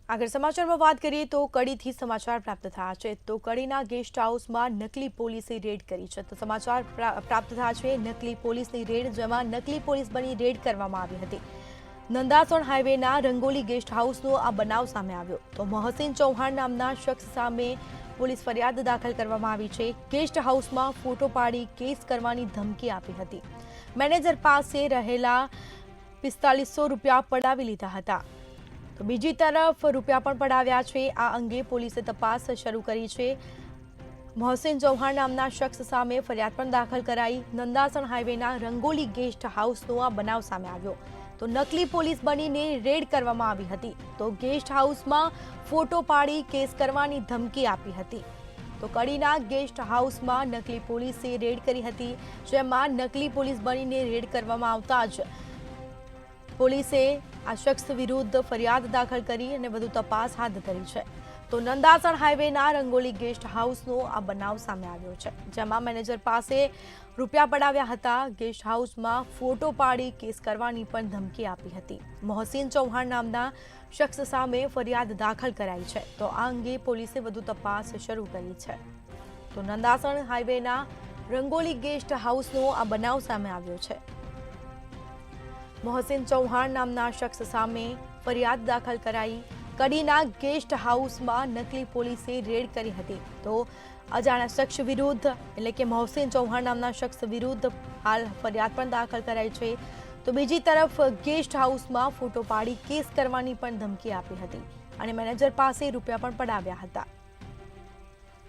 આગળ સમાચારમાં વાત કરીએ તો કડીથી સમાચાર પ્રાપ્ત થયા છે તો કડીના ગેસ્ટ હાઉસમાં નકલી પોલીસે રેડ કરી છે તો સમાચાર પ્રાપ્ત થયા છે નકલી પોલીસની રેડ જેમાં નકલી પોલીસ બની રેડ કરવામાં આવી હતી નંદાસણ હાઈવેના રંગોલી ગેસ્ટ હાઉસનો આ બનાવ સામે આવ્યો તો મોહસિન ચૌહાણ નામના શખ્સ સામે પોલીસ ફરિયાદ દાખલ કરવામાં આવી છે ગેસ્ટ હાઉસમાં ફોટો પાડી કેસ કરવાની ધમકી આપી હતી મેનેજર પાસે રહેલા 4500 રૂપિયા પડાવી લીધા હતા તો બીજી તરફ રૂપિયા પણ પડાવ્યા છે આ અંગે પોલીસે તપાસ શરૂ કરી છે મોહસિન ચૌહાણ નામના શખ્સ સામે ફરિયાદ પણ દાખલ કરાઈ નંદાસણ હાઈવેના રંગોલી ગેસ્ટ હાઉસનો આ બનાવ સામે આવ્યો તો નકલી પોલીસ બનીને રેડ કરવામાં આવી હતી તો ગેસ્ટ હાઉસમાં ફોટો પાડી કેસ કરવાની ધમકી આપી હતી તો કડીના ગેસ્ટ હાઉસમાં નકલી પોલીસે રેડ કરી હતી જેમાં નકલી પોલીસ બનીને રેડ કરવામાં આવતા જ પોલીસે આ શખ્સ વિરુદ્ધ ફરિયાદ દાખલ કરી અને વધુ તપાસ હાથ ધરી છે તો નંદાસણ હાઈવેના રંગોલી ગેસ્ટ હાઉસનો આ બનાવ સામે આવ્યો છે જેમાં મેનેજર પાસે રૂપિયા પડાવ્યા હતા ગેસ્ટ હાઉસમાં ફોટો પાડી કેસ કરવાની પણ ધમકી આપી હતી મોહસિન ચૌહાણ નામના શખ્સ સામે ફરિયાદ દાખલ કરાઈ છે તો આ અંગે પોલીસે વધુ તપાસ શરૂ કરી છે તો નંદાસણ હાઈવેના રંગોલી ગેસ્ટ હાઉસનો આ બનાવ સામે આવ્યો છે મોહસિન ચૌહાણ નામના શખ્સ સામે ફરિયાદ દાખલ કરાઈ કડીના ગેસ્ટ હાઉસમાં નકલી પોલીસે રેડ કરી હતી તો અજાણ્યા શખ્સ વિરુદ્ધ એટલે કે મોહસિન ચૌહાણ નામના શખ્સ વિરુદ્ધ હાલ ફરિયાદ પણ દાખલ કરાઈ છે તો બીજી તરફ ગેસ્ટ હાઉસમાં ફોટો પાડી કેસ કરવાની પણ ધમકી આપી હતી અને મેનેજર પાસે રૂપિયા પણ પડાવ્યા હતા